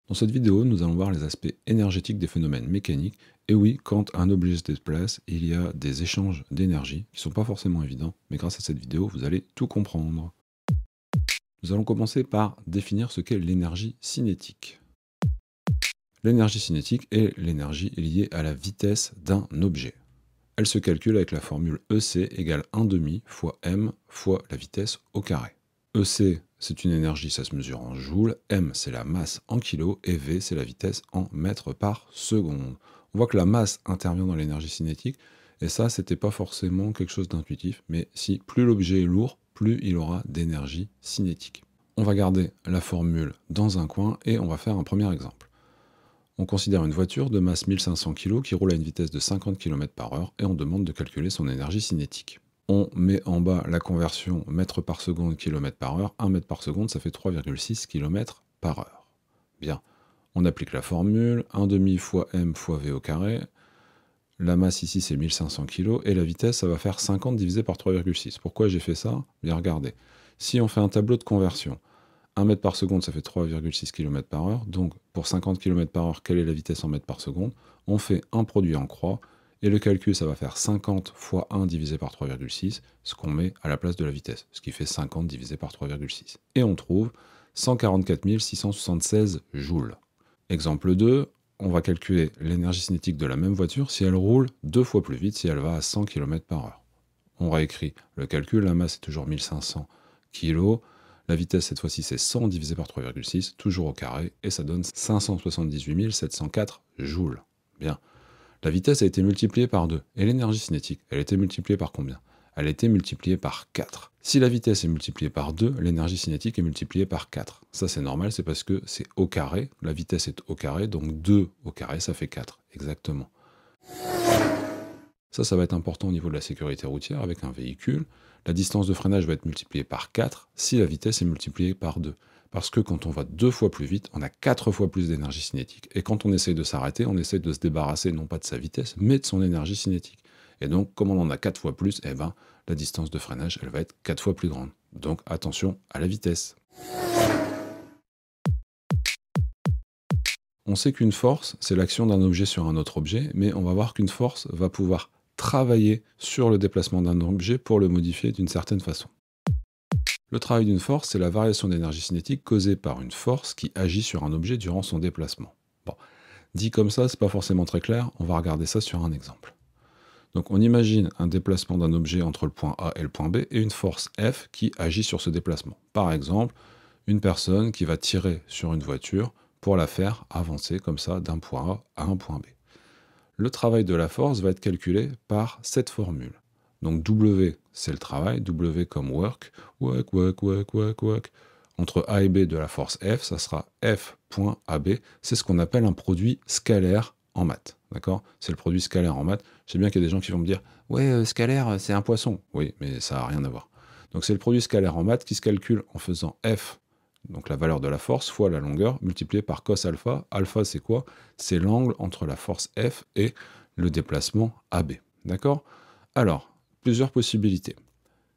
Dans cette vidéo, nous allons voir les aspects énergétiques des phénomènes mécaniques. Et oui, quand un objet se déplace, il y a des échanges d'énergie qui ne sont pas forcément évidents, mais grâce à cette vidéo, vous allez tout comprendre. Nous allons commencer par définir ce qu'est l'énergie cinétique. L'énergie cinétique est l'énergie liée à la vitesse d'un objet. Elle se calcule avec la formule EC égale 1/2 fois m fois la vitesse au carré. EC, c'est une énergie, ça se mesure en joules, m, c'est la masse en kilos, et v, c'est la vitesse en mètres par seconde. On voit que la masse intervient dans l'énergie cinétique, et ça, c'était pas forcément quelque chose d'intuitif, mais si plus l'objet est lourd, plus il aura d'énergie cinétique. On va garder la formule dans un coin, et on va faire un premier exemple. On considère une voiture de masse 1500 kg qui roule à une vitesse de 50 km/h, et on demande de calculer son énergie cinétique. On met en bas la conversion mètres par seconde, kilomètres par heure. 1 mètre par seconde, ça fait 3,6 km/h. Bien, on applique la formule, 1/2 fois m fois v au carré. La masse ici, c'est 1500 kg, et la vitesse, ça va faire 50 divisé par 3,6. Pourquoi j'ai fait ça? Bien, regardez. Si on fait un tableau de conversion, 1 mètre par seconde, ça fait 3,6 km/h. Donc, pour 50 km/h, quelle est la vitesse en mètres par seconde? On fait un produit en croix. Et le calcul, ça va faire 50 fois 1 divisé par 3,6, ce qu'on met à la place de la vitesse, ce qui fait 50 divisé par 3,6. Et on trouve 144 676 joules. Exemple 2, on va calculer l'énergie cinétique de la même voiture si elle roule 2 fois plus vite, si elle va à 100 km/h. On réécrit le calcul, la masse est toujours 1500 kg, la vitesse cette fois-ci c'est 100 divisé par 3,6, toujours au carré, et ça donne 578 704 joules. Bien. La vitesse a été multipliée par 2. Et l'énergie cinétique, elle a été multipliée par combien? Elle a été multipliée par 4. Si la vitesse est multipliée par 2, l'énergie cinétique est multipliée par 4. Ça c'est normal, c'est parce que c'est au carré, la vitesse est au carré, donc 2 au carré, ça fait 4, exactement. Ça va être important au niveau de la sécurité routière avec un véhicule. La distance de freinage va être multipliée par 4 si la vitesse est multipliée par 2. Parce que quand on va 2 fois plus vite, on a 4 fois plus d'énergie cinétique. Et quand on essaye de s'arrêter, on essaye de se débarrasser non pas de sa vitesse, mais de son énergie cinétique. Et donc, comme on en a 4 fois plus, eh ben, la distance de freinage, elle va être 4 fois plus grande. Donc, attention à la vitesse. On sait qu'une force, c'est l'action d'un objet sur un autre objet, mais on va voir qu'une force va pouvoir travailler sur le déplacement d'un objet pour le modifier d'une certaine façon. Le travail d'une force, c'est la variation d'énergie cinétique causée par une force qui agit sur un objet durant son déplacement. Bon, dit comme ça, c'est pas forcément très clair, on va regarder ça sur un exemple. Donc on imagine un déplacement d'un objet entre le point A et le point B et une force F qui agit sur ce déplacement. Par exemple, une personne qui va tirer sur une voiture pour la faire avancer comme ça d'un point A à un point B. Le travail de la force va être calculé par cette formule. Donc W, c'est le travail, W comme work, work. Entre A et B de la force F, ça sera F.AB. C'est ce qu'on appelle un produit scalaire en maths. D'accord? C'est le produit scalaire en maths. Je sais bien qu'il y a des gens qui vont me dire « Ouais, scalaire, c'est un poisson. » Oui, mais ça n'a rien à voir. Donc c'est le produit scalaire en maths qui se calcule en faisant F, donc la valeur de la force, fois la longueur, multipliée par cos alpha. Alpha, c'est quoi? C'est l'angle entre la force F et le déplacement AB. D'accord? Alors, plusieurs possibilités.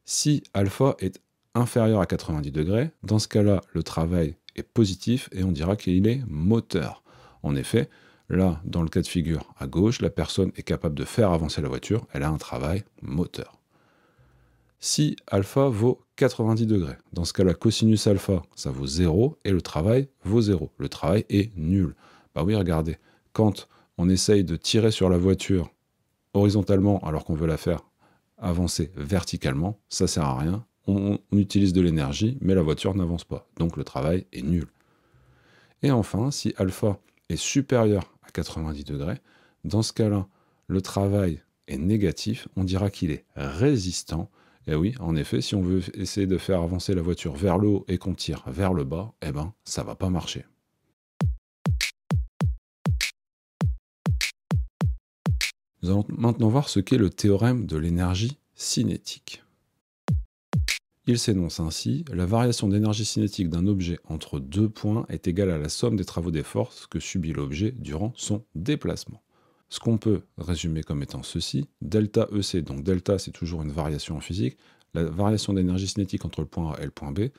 Si alpha est inférieur à 90 degrés, dans ce cas-là, le travail est positif et on dira qu'il est moteur. En effet, là, dans le cas de figure à gauche, la personne est capable de faire avancer la voiture, elle a un travail moteur. Si alpha vaut 90 degrés, dans ce cas-là, cosinus alpha, ça vaut 0 et le travail vaut 0. Le travail est nul. Bah oui, regardez, quand on essaye de tirer sur la voiture horizontalement alors qu'on veut la faire avancer verticalement, ça sert à rien. On utilise de l'énergie, mais la voiture n'avance pas. Donc le travail est nul. Et enfin, si alpha est supérieur à 90 degrés, dans ce cas-là, le travail est négatif. On dira qu'il est résistant. Et oui, en effet, si on veut essayer de faire avancer la voiture vers le haut et qu'on tire vers le bas, eh ben, ça va pas marcher. Nous allons maintenant voir ce qu'est le théorème de l'énergie cinétique. Il s'énonce ainsi, la variation d'énergie cinétique d'un objet entre deux points est égale à la somme des travaux des forces que subit l'objet durant son déplacement. Ce qu'on peut résumer comme étant ceci, delta EC, donc delta c'est toujours une variation en physique, la variation d'énergie cinétique entre le point A et le point B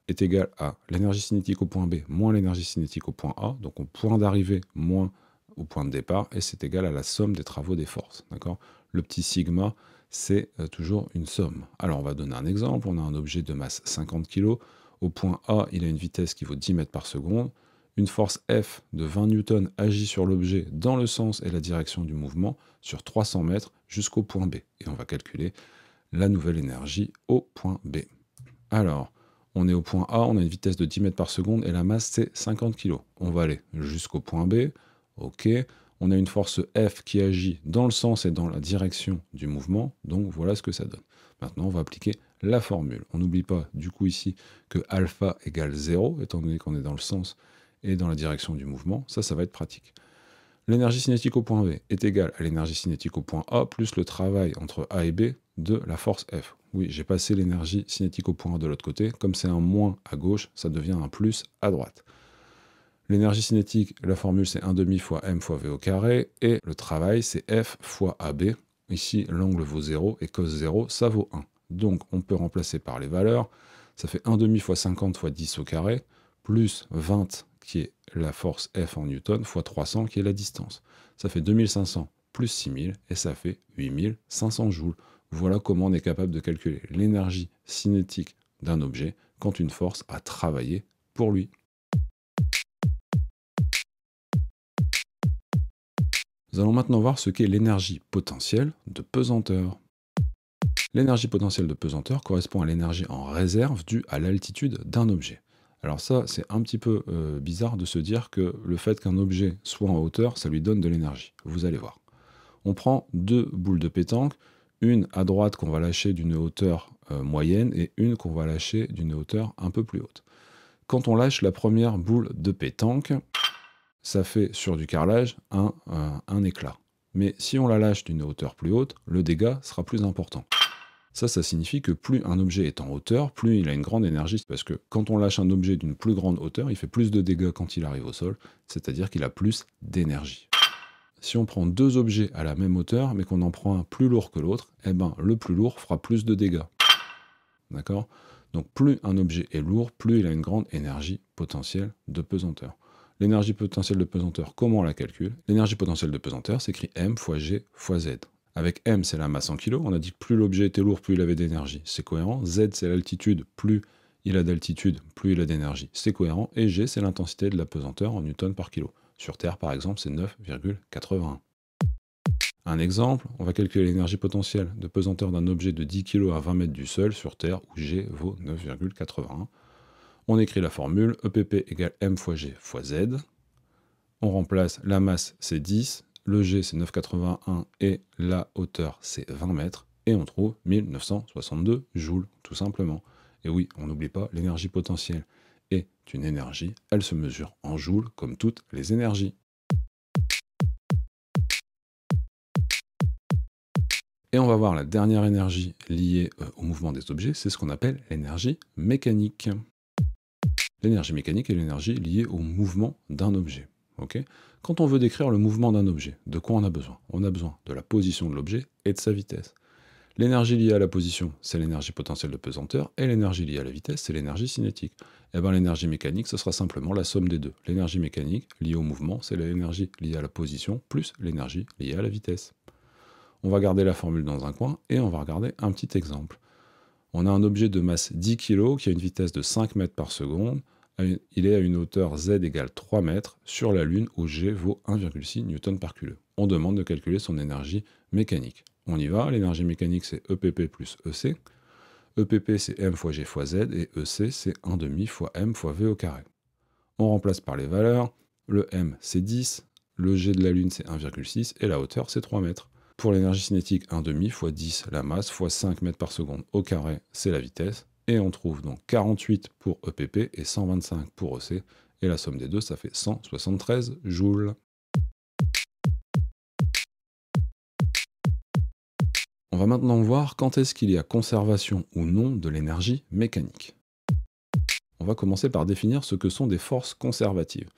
est égale à l'énergie cinétique au point B moins l'énergie cinétique au point A, donc au point d'arrivée moins au point de départ, et c'est égal à la somme des travaux des forces. D'accord ? Le petit sigma, c'est toujours une somme. Alors on va donner un exemple, on a un objet de masse 50 kg, au point A il a une vitesse qui vaut 10 mètres par seconde, une force F de 20 newtons agit sur l'objet dans le sens et la direction du mouvement sur 300 mètres jusqu'au point B. Et on va calculer la nouvelle énergie au point B. Alors, on est au point A, on a une vitesse de 10 mètres par seconde et la masse c'est 50 kg. On va aller jusqu'au point B, ok. On a une force F qui agit dans le sens et dans la direction du mouvement, donc voilà ce que ça donne. Maintenant, on va appliquer la formule. On n'oublie pas du coup ici que alpha égale 0, étant donné qu'on est dans le sens et dans la direction du mouvement, ça va être pratique. L'énergie cinétique au point B est égale à l'énergie cinétique au point A plus le travail entre A et B de la force F. Oui, j'ai passé l'énergie cinétique au point A de l'autre côté. Comme c'est un moins à gauche, ça devient un plus à droite. L'énergie cinétique, la formule c'est 1/2 fois m fois v au carré, et le travail c'est F fois AB. Ici, l'angle vaut 0, et cos 0, ça vaut 1. Donc, on peut remplacer par les valeurs. Ça fait 1/2 fois 50 fois 10 au carré, plus 20 qui est la force F en newton, fois 300 qui est la distance. Ça fait 2500 plus 6000, et ça fait 8500 joules. Voilà comment on est capable de calculer l'énergie cinétique d'un objet quand une force a travaillé pour lui. Nous allons maintenant voir ce qu'est l'énergie potentielle de pesanteur. L'énergie potentielle de pesanteur correspond à l'énergie en réserve due à l'altitude d'un objet. Alors ça, c'est un petit peu bizarre de se dire que le fait qu'un objet soit en hauteur, ça lui donne de l'énergie. Vous allez voir. On prend deux boules de pétanque, une à droite qu'on va lâcher d'une hauteur moyenne et une qu'on va lâcher d'une hauteur un peu plus haute. Quand on lâche la première boule de pétanque, ça fait sur du carrelage un éclat. Mais si on la lâche d'une hauteur plus haute, le dégât sera plus important. Ça signifie que plus un objet est en hauteur, plus il a une grande énergie, parce que quand on lâche un objet d'une plus grande hauteur, il fait plus de dégâts quand il arrive au sol, c'est-à-dire qu'il a plus d'énergie. Si on prend deux objets à la même hauteur, mais qu'on en prend un plus lourd que l'autre, eh ben, le plus lourd fera plus de dégâts. D'accord ? Donc plus un objet est lourd, plus il a une grande énergie potentielle de pesanteur. L'énergie potentielle de pesanteur, comment on la calcule ? L'énergie potentielle de pesanteur s'écrit m fois g fois z. Avec m, c'est la masse en kilos. On a dit que plus l'objet était lourd, plus il avait d'énergie. C'est cohérent. Z, c'est l'altitude. Plus il a d'altitude, plus il a d'énergie. C'est cohérent. Et g, c'est l'intensité de la pesanteur en newton par kilo. Sur Terre, par exemple, c'est 9,81. Un exemple, on va calculer l'énergie potentielle de pesanteur d'un objet de 10 kg à 20 mètres du sol sur Terre, où G vaut 9,81. On écrit la formule, EPP égale M fois G fois Z. On remplace la masse, c'est 10, le G, c'est 9,81, et la hauteur, c'est 20 mètres. Et on trouve 1962 joules, tout simplement. Et oui, on n'oublie pas, l'énergie potentielle est une énergie, elle se mesure en joules, comme toutes les énergies. Et on va voir la dernière énergie liée au mouvement des objets, c'est ce qu'on appelle l'énergie mécanique. L'énergie mécanique est l'énergie liée au mouvement d'un objet. Okay ? Quand on veut décrire le mouvement d'un objet, de quoi on a besoin ? On a besoin de la position de l'objet et de sa vitesse. L'énergie liée à la position, c'est l'énergie potentielle de pesanteur, et l'énergie liée à la vitesse, c'est l'énergie cinétique. Et bien l'énergie mécanique, ce sera simplement la somme des deux. L'énergie mécanique liée au mouvement, c'est l'énergie liée à la position, plus l'énergie liée à la vitesse. On va garder la formule dans un coin, et on va regarder un petit exemple. On a un objet de masse 10 kg qui a une vitesse de 5 mètres par seconde. Il est à une hauteur z égale 3 mètres sur la Lune où G vaut 1,6 Newton par kilo. On demande de calculer son énergie mécanique. On y va, l'énergie mécanique c'est EPP plus EC. EPP c'est M fois G fois Z et EC c'est 1/2 fois M fois V au carré. On remplace par les valeurs, le M c'est 10, le G de la Lune c'est 1,6 et la hauteur c'est 3 mètres. Pour l'énergie cinétique, 1/2 fois 10 la masse fois 5 mètres par seconde au carré, c'est la vitesse. Et on trouve donc 48 pour EPP et 125 pour EC. Et la somme des deux, ça fait 173 joules. On va maintenant voir quand est-ce qu'il y a conservation ou non de l'énergie mécanique. On va commencer par définir ce que sont des forces conservatives.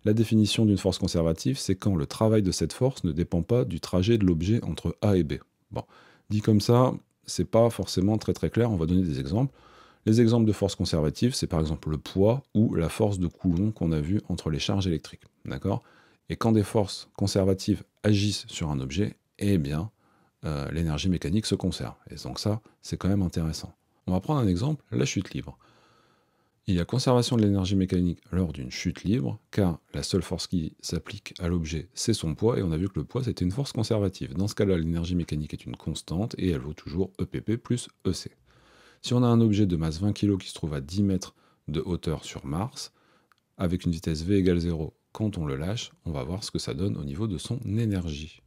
La définition d'une force conservative, c'est quand le travail de cette force ne dépend pas du trajet de l'objet entre A et B. Bon, dit comme ça, c'est pas forcément très très clair, on va donner des exemples. Les exemples de forces conservatives, c'est par exemple le poids ou la force de Coulomb qu'on a vu entre les charges électriques, d'accord? Et quand des forces conservatives agissent sur un objet, eh bien, l'énergie mécanique se conserve. Et donc ça, c'est quand même intéressant. On va prendre un exemple, la chute libre. Il y a conservation de l'énergie mécanique lors d'une chute libre, car la seule force qui s'applique à l'objet, c'est son poids, et on a vu que le poids, c'était une force conservative. Dans ce cas-là, l'énergie mécanique est une constante, et elle vaut toujours EPP plus EC. Si on a un objet de masse 20 kg qui se trouve à 10 mètres de hauteur sur Mars, avec une vitesse v égale 0, quand on le lâche, on va voir ce que ça donne au niveau de son énergie.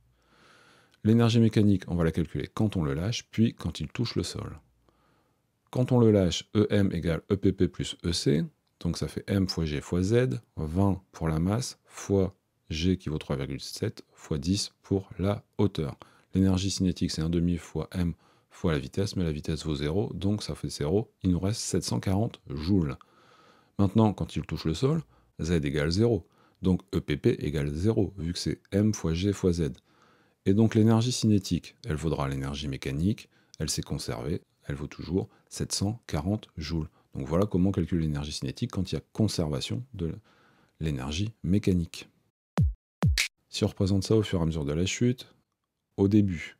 L'énergie mécanique, on va la calculer quand on le lâche, puis quand il touche le sol. Quand on le lâche, EM égale EPP plus EC, donc ça fait M fois G fois Z, 20 pour la masse, fois G qui vaut 3,7, fois 10 pour la hauteur. L'énergie cinétique, c'est 1,5 fois M fois la vitesse, mais la vitesse vaut 0, donc ça fait 0, il nous reste 740 joules. Maintenant, quand il touche le sol, Z égale 0, donc EPP égale 0, vu que c'est M fois G fois Z. Et donc l'énergie cinétique, elle vaudra l'énergie mécanique, elle s'est conservée, elle vaut toujours 740 joules. Donc voilà comment calculer l'énergie cinétique quand il y a conservation de l'énergie mécanique. Si on représente ça au fur et à mesure de la chute, au début,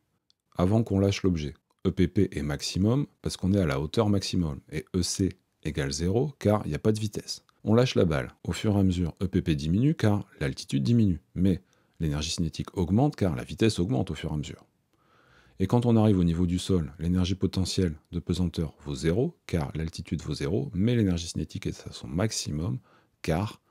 avant qu'on lâche l'objet, EPP est maximum parce qu'on est à la hauteur maximum, et EC égale 0 car il n'y a pas de vitesse. On lâche la balle, au fur et à mesure, EPP diminue car l'altitude diminue, mais l'énergie cinétique augmente car la vitesse augmente au fur et à mesure. Et quand on arrive au niveau du sol, l'énergie potentielle de pesanteur vaut 0, car l'altitude vaut 0, mais l'énergie cinétique est à son maximum, car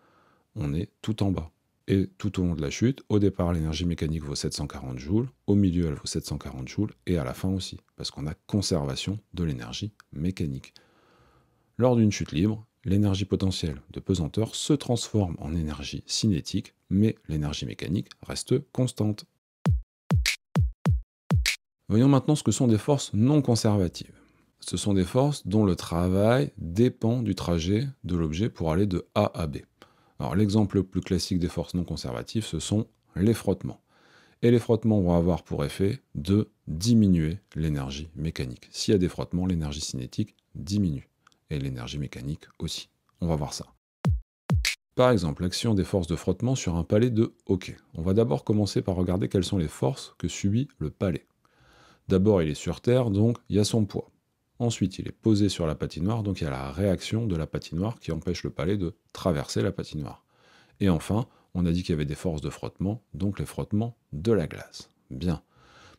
on est tout en bas. Et tout au long de la chute, au départ, l'énergie mécanique vaut 740 joules, au milieu, elle vaut 740 joules, et à la fin aussi, parce qu'on a conservation de l'énergie mécanique. Lors d'une chute libre, l'énergie potentielle de pesanteur se transforme en énergie cinétique, mais l'énergie mécanique reste constante. Voyons maintenant ce que sont des forces non conservatives. Ce sont des forces dont le travail dépend du trajet de l'objet pour aller de A à B. Alors l'exemple le plus classique des forces non conservatives, ce sont les frottements. Et les frottements vont avoir pour effet de diminuer l'énergie mécanique. S'il y a des frottements, l'énergie cinétique diminue. Et l'énergie mécanique aussi. On va voir ça. Par exemple, l'action des forces de frottement sur un pallet de hockey. On va d'abord commencer par regarder quelles sont les forces que subit le pallet. D'abord, il est sur terre, donc il y a son poids. Ensuite, il est posé sur la patinoire, donc il y a la réaction de la patinoire qui empêche le pallet de traverser la patinoire. Et enfin, on a dit qu'il y avait des forces de frottement, donc les frottements de la glace. Bien.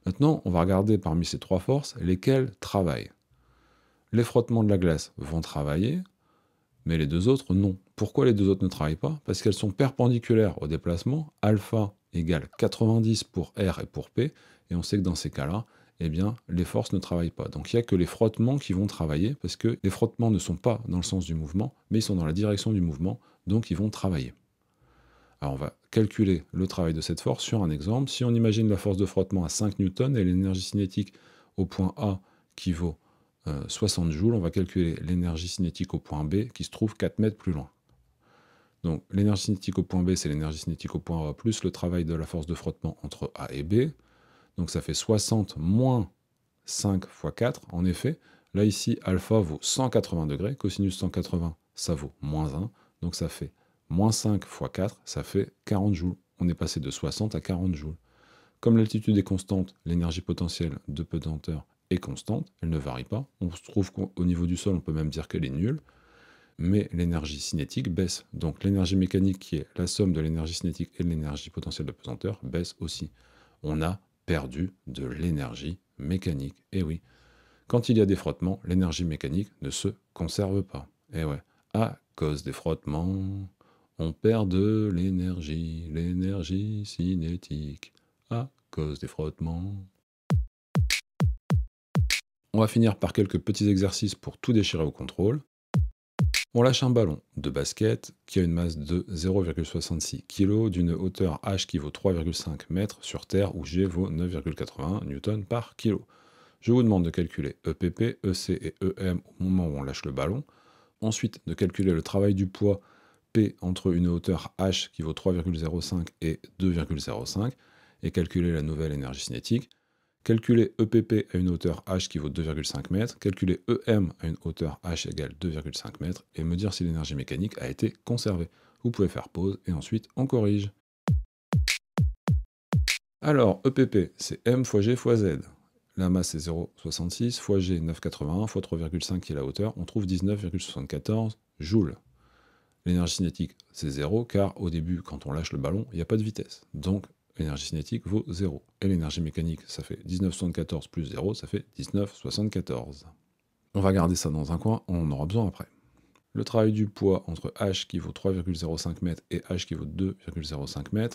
Maintenant, on va regarder parmi ces trois forces lesquelles travaillent. Les frottements de la glace vont travailler, mais les deux autres, non. Pourquoi les deux autres ne travaillent pas? Parce qu'elles sont perpendiculaires au déplacement, alpha égale 90 pour R et pour P, et on sait que dans ces cas-là, eh bien, les forces ne travaillent pas. Donc il n'y a que les frottements qui vont travailler, parce que les frottements ne sont pas dans le sens du mouvement, mais ils sont dans la direction du mouvement, donc ils vont travailler. Alors on va calculer le travail de cette force sur un exemple. Si on imagine la force de frottement à 5 newtons et l'énergie cinétique au point A qui vaut 60 joules, on va calculer l'énergie cinétique au point B qui se trouve 4 mètres plus loin. Donc l'énergie cinétique au point B, c'est l'énergie cinétique au point A plus le travail de la force de frottement entre A et B. Donc ça fait 60 moins 5 fois 4. En effet, là ici, alpha vaut 180 degrés, cosinus 180, ça vaut moins 1. Donc ça fait moins 5 fois 4, ça fait 40 joules. On est passé de 60 à 40 joules. Comme l'altitude est constante, l'énergie potentielle de pesanteur est constante, elle ne varie pas. On se trouve qu'au niveau du sol, on peut même dire qu'elle est nulle. Mais l'énergie cinétique baisse. Donc l'énergie mécanique, qui est la somme de l'énergie cinétique et de l'énergie potentielle de pesanteur, baisse aussi. On a perdu de l'énergie mécanique. Et oui, quand il y a des frottements, l'énergie mécanique ne se conserve pas. Et ouais, à cause des frottements, on perd de l'énergie cinétique. À cause des frottements. On va finir par quelques petits exercices pour tout déchirer au contrôle. On lâche un ballon de basket qui a une masse de 0,66 kg d'une hauteur h qui vaut 3,5 mètres sur Terre où G vaut 9,81 Newton par kilo. Je vous demande de calculer EPP, EC et EM au moment où on lâche le ballon. Ensuite, de calculer le travail du poids P entre une hauteur h qui vaut 3,05 et 2,05 et calculer la nouvelle énergie cinétique. Calculer EPP à une hauteur h qui vaut 2,5 mètres, calculer EM à une hauteur h égale 2,5 mètres, et me dire si l'énergie mécanique a été conservée. Vous pouvez faire pause, et ensuite on corrige. Alors, EPP, c'est M fois G fois Z. La masse est 0,66, fois G 9,81, fois 3,5 qui est la hauteur, on trouve 19,74 joules. L'énergie cinétique, c'est 0, car au début, quand on lâche le ballon, il n'y a pas de vitesse. Donc, l'énergie cinétique vaut 0. Et l'énergie mécanique, ça fait 19,74 plus 0, ça fait 19,74. On va garder ça dans un coin, on en aura besoin après. Le travail du poids entre H qui vaut 3,05 m et H qui vaut 2,05 m.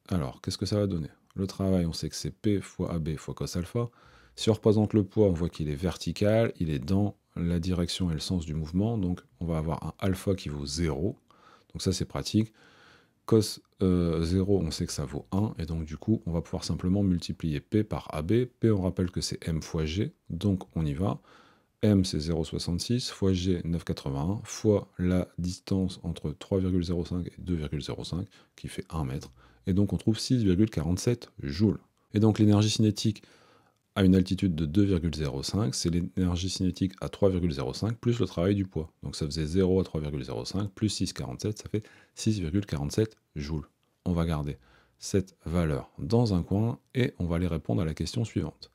Alors, qu'est-ce que ça va donner? Le travail, on sait que c'est P fois AB fois cos alpha. Si on représente le poids, on voit qu'il est vertical, il est dans la direction et le sens du mouvement, donc on va avoir un alpha qui vaut 0, donc ça c'est pratique. Cos 0, on sait que ça vaut 1, et donc du coup, on va pouvoir simplement multiplier P par AB. P, on rappelle que c'est M fois G, donc on y va. M, c'est 0,66, fois G, 9,81, fois la distance entre 3,05 et 2,05, qui fait 1 mètre. Et donc on trouve 6,47 joules. Et donc l'énergie cinétique à une altitude de 2,05, c'est l'énergie cinétique à 3,05 plus le travail du poids. Donc ça faisait 0 à 3,05 plus 6,47, ça fait 6,47 joules. On va garder cette valeur dans un coin et on va aller répondre à la question suivante.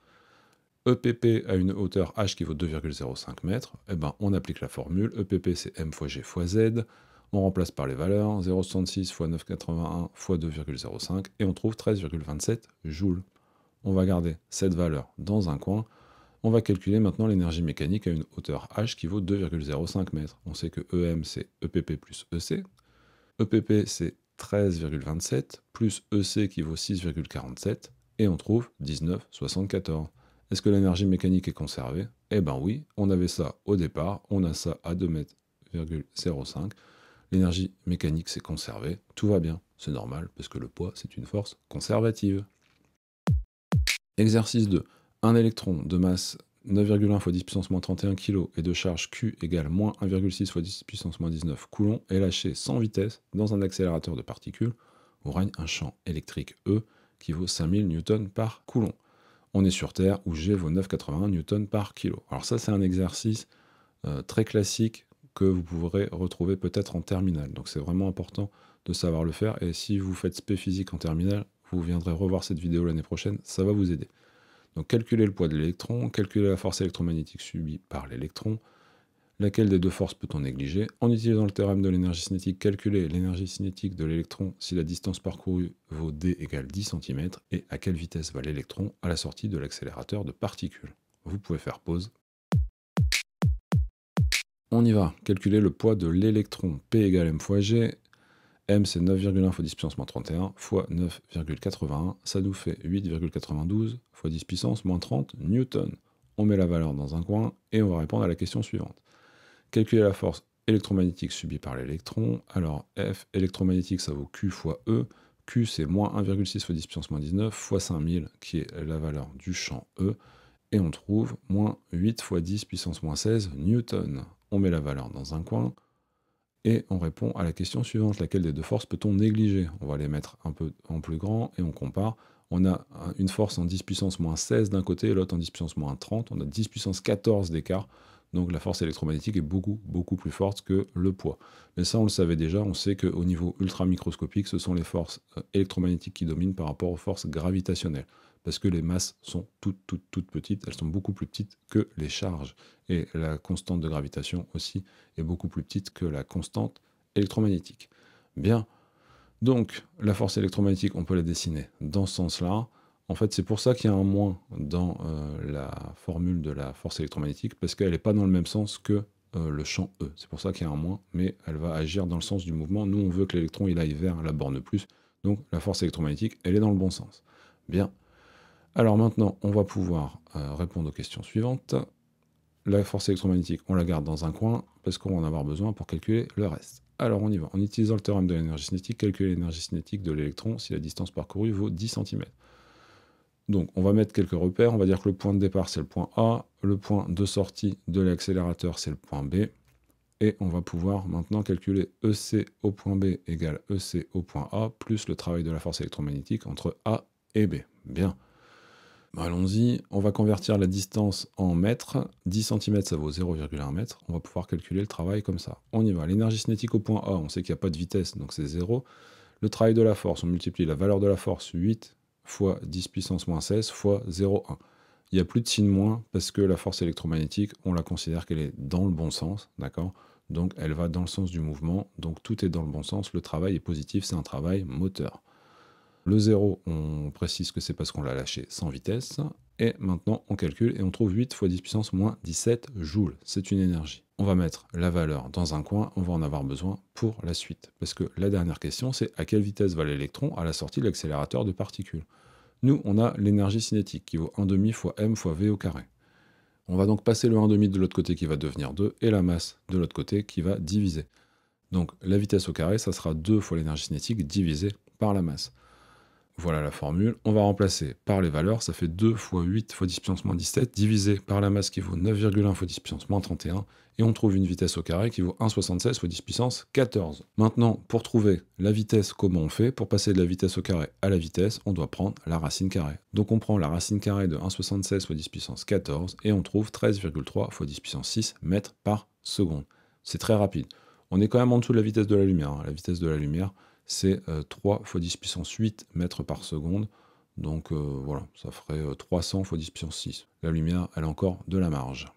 EPP à une hauteur h qui vaut 2,05 mètres, eh ben, on applique la formule, EPP c'est m fois g fois z, on remplace par les valeurs, 0,66 fois 9,81 fois 2,05, et on trouve 13,27 joules. On va garder cette valeur dans un coin. On va calculer maintenant l'énergie mécanique à une hauteur h qui vaut 2,05 mètres. On sait que EM c'est EPP plus EC. EPP c'est 13,27 plus EC qui vaut 6,47 et on trouve 19,74. Est-ce que l'énergie mécanique est conservée? Eh ben oui, on avait ça au départ, on a ça à 2,05 m. L'énergie mécanique s'est conservée, tout va bien. C'est normal parce que le poids c'est une force conservative. Exercice 2. Un électron de masse 9,1 fois 10 puissance moins 31 kg et de charge Q égale moins 1,6 fois 10 puissance moins 19 coulomb est lâché sans vitesse dans un accélérateur de particules où règne un champ électrique E qui vaut 5000 Newton par coulomb. On est sur Terre où G vaut 9,81 Newton par kilo. Alors ça c'est un exercice très classique que vous pourrez retrouver peut-être en terminale. Donc c'est vraiment important de savoir le faire et si vous faites spé physique en terminale, vous viendrez revoir cette vidéo l'année prochaine, ça va vous aider. Donc calculer le poids de l'électron, calculer la force électromagnétique subie par l'électron, laquelle des deux forces peut-on négliger? En utilisant le théorème de l'énergie cinétique, calculer l'énergie cinétique de l'électron si la distance parcourue vaut d égale 10 cm et à quelle vitesse va l'électron à la sortie de l'accélérateur de particules. Vous pouvez faire pause. On y va, calculer le poids de l'électron, P égale m fois g. M c'est 9,1 fois 10 puissance moins 31 fois 9,81, ça nous fait 8,92 fois 10 puissance moins 30 newton. On met la valeur dans un coin et on va répondre à la question suivante. Calculer la force électromagnétique subie par l'électron. Alors F électromagnétique ça vaut Q fois E. Q c'est moins 1,6 fois 10 puissance moins 19 fois 5000 qui est la valeur du champ E. Et on trouve moins 8 fois 10 puissance moins 16 newton. On met la valeur dans un coin. Et on répond à la question suivante, laquelle des deux forces peut-on négliger? On va les mettre un peu en plus grand et on compare. On a une force en 10 puissance moins 16 d'un côté et l'autre en 10 puissance moins 30. On a 10 puissance 14 d'écart. Donc la force électromagnétique est beaucoup plus forte que le poids. Mais ça, on le savait déjà. On sait qu'au niveau ultra-microscopique, ce sont les forces électromagnétiques qui dominent par rapport aux forces gravitationnelles. Parce que les masses sont toutes petites. Elles sont beaucoup plus petites que les charges. Et la constante de gravitation aussi est beaucoup plus petite que la constante électromagnétique. Bien. Donc, la force électromagnétique, on peut la dessiner dans ce sens-là. En fait, c'est pour ça qu'il y a un moins dans la formule de la force électromagnétique, parce qu'elle n'est pas dans le même sens que le champ E. C'est pour ça qu'il y a un moins, mais elle va agir dans le sens du mouvement. Nous, on veut que l'électron il aille vers la borne plus, donc la force électromagnétique, elle est dans le bon sens. Bien. Alors maintenant, on va pouvoir répondre aux questions suivantes. La force électromagnétique, on la garde dans un coin, parce qu'on va en avoir besoin pour calculer le reste. Alors on y va. En utilisant le théorème de l'énergie cinétique, calculer l'énergie cinétique de l'électron si la distance parcourue vaut 10 cm. Donc on va mettre quelques repères, on va dire que le point de départ c'est le point A, le point de sortie de l'accélérateur c'est le point B, et on va pouvoir maintenant calculer EC au point B égale EC au point A, plus le travail de la force électromagnétique entre A et B. Bien. Bon, allons-y, on va convertir la distance en mètres. 10 cm, ça vaut 0,1 m. On va pouvoir calculer le travail comme ça. On y va. L'énergie cinétique au point A, on sait qu'il n'y a pas de vitesse, donc c'est 0. Le travail de la force, on multiplie la valeur de la force 8 fois 10 puissance moins 16 fois 0,1. Il n'y a plus de signe moins parce que la force électromagnétique, on la considère qu'elle est dans le bon sens, d'accord? Donc elle va dans le sens du mouvement, donc tout est dans le bon sens, le travail est positif, c'est un travail moteur. Le 0, on précise que c'est parce qu'on l'a lâché sans vitesse. Et maintenant, on calcule et on trouve 8 fois 10 puissance moins 17 joules. C'est une énergie. On va mettre la valeur dans un coin, on va en avoir besoin pour la suite. Parce que la dernière question, c'est à quelle vitesse va l'électron à la sortie de l'accélérateur de particules. Nous, on a l'énergie cinétique qui vaut 1,5 fois m fois v au carré. On va donc passer le 1,5 de l'autre côté qui va devenir 2 et la masse de l'autre côté qui va diviser. Donc la vitesse au carré, ça sera 2 fois l'énergie cinétique divisée par la masse. Voilà la formule. On va remplacer par les valeurs. Ça fait 2 fois 8 fois 10 puissance moins 17 divisé par la masse qui vaut 9,1 fois 10 puissance moins 31. Et on trouve une vitesse au carré qui vaut 1,76 fois 10 puissance 14. Maintenant, pour trouver la vitesse, comment on fait? Pour passer de la vitesse au carré à la vitesse, on doit prendre la racine carrée. Donc on prend la racine carrée de 1,76 fois 10 puissance 14 et on trouve 13,3 fois 10 puissance 6 mètres par seconde. C'est très rapide. On est quand même en dessous de la vitesse de la lumière. Hein. La vitesse de la lumière, c'est 3 fois 10 puissance 8 mètres par seconde. Donc voilà, ça ferait 300 fois 10 puissance 6. La lumière, elle a encore de la marge.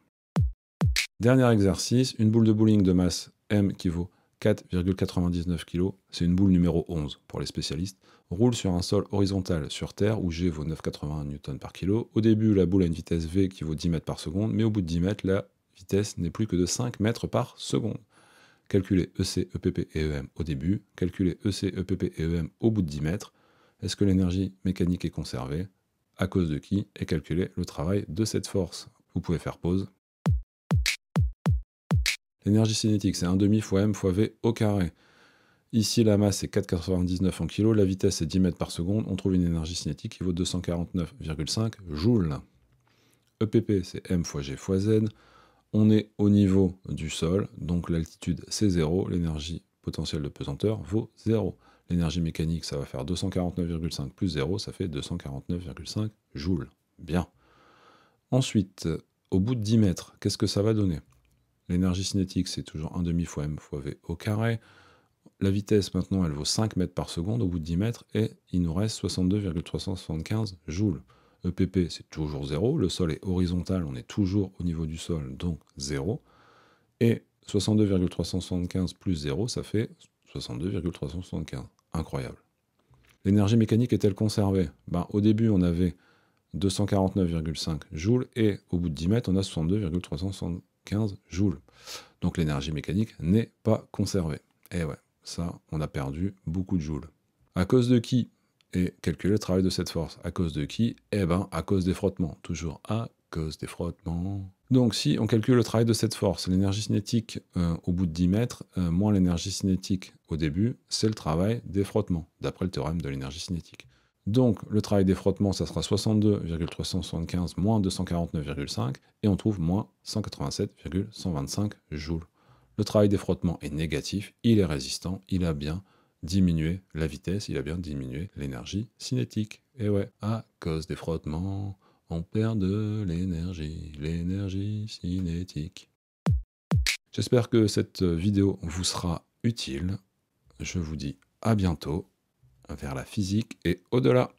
Dernier exercice, une boule de bowling de masse M qui vaut 4,99 kg, c'est une boule numéro 11 pour les spécialistes, roule sur un sol horizontal sur Terre où G vaut 9,81 Newton par kilo. Au début, la boule a une vitesse V qui vaut 10 mètres par seconde, mais au bout de 10 mètres, la vitesse n'est plus que de 5 mètres par seconde. Calculer EC, EPP et EM au début, calculer EC, EPP et EM au bout de 10 mètres. Est-ce que l'énergie mécanique est conservée? À cause de qui? Et calculer le travail de cette force. Vous pouvez faire pause. L'énergie cinétique, c'est 1,5 fois m fois v au carré. Ici, la masse est 4,99 en kg, la vitesse est 10 mètres par seconde. On trouve une énergie cinétique qui vaut 249,5 joules. EPP, c'est m fois g fois z. On est au niveau du sol, donc l'altitude c'est 0, l'énergie potentielle de pesanteur vaut 0. L'énergie mécanique, ça va faire 249,5 plus 0, ça fait 249,5 joules. Bien. Ensuite, au bout de 10 mètres, qu'est-ce que ça va donner? L'énergie cinétique, c'est toujours 1,5 fois m fois v au carré. La vitesse, maintenant, elle vaut 5 mètres par seconde au bout de 10 mètres, et il nous reste 62,375 joules. EPP, c'est toujours 0. Le sol est horizontal, on est toujours au niveau du sol, donc 0. Et 62,375 plus 0, ça fait 62,375. Incroyable. L'énergie mécanique est-elle conservée? Au début, on avait 249,5 joules, et au bout de 10 mètres, on a 62,375 joules. Donc l'énergie mécanique n'est pas conservée. Et ouais, ça, on a perdu beaucoup de joules. À cause de qui? Et calculer le travail de cette force. À cause de qui? À cause des frottements. Toujours à cause des frottements. Donc si on calcule le travail de cette force, l'énergie cinétique au bout de 10 mètres, moins l'énergie cinétique au début, c'est le travail des frottements, d'après le théorème de l'énergie cinétique. Donc le travail des frottements, ça sera 62,375 moins 249,5, et on trouve moins 187,125 joules. Le travail des frottements est négatif, il est résistant, il a bien diminué la vitesse, il a bien diminué l'énergie cinétique. Et ouais, à cause des frottements, on perd de l'énergie cinétique. J'espère que cette vidéo vous sera utile. Je vous dis à bientôt vers la physique et au-delà.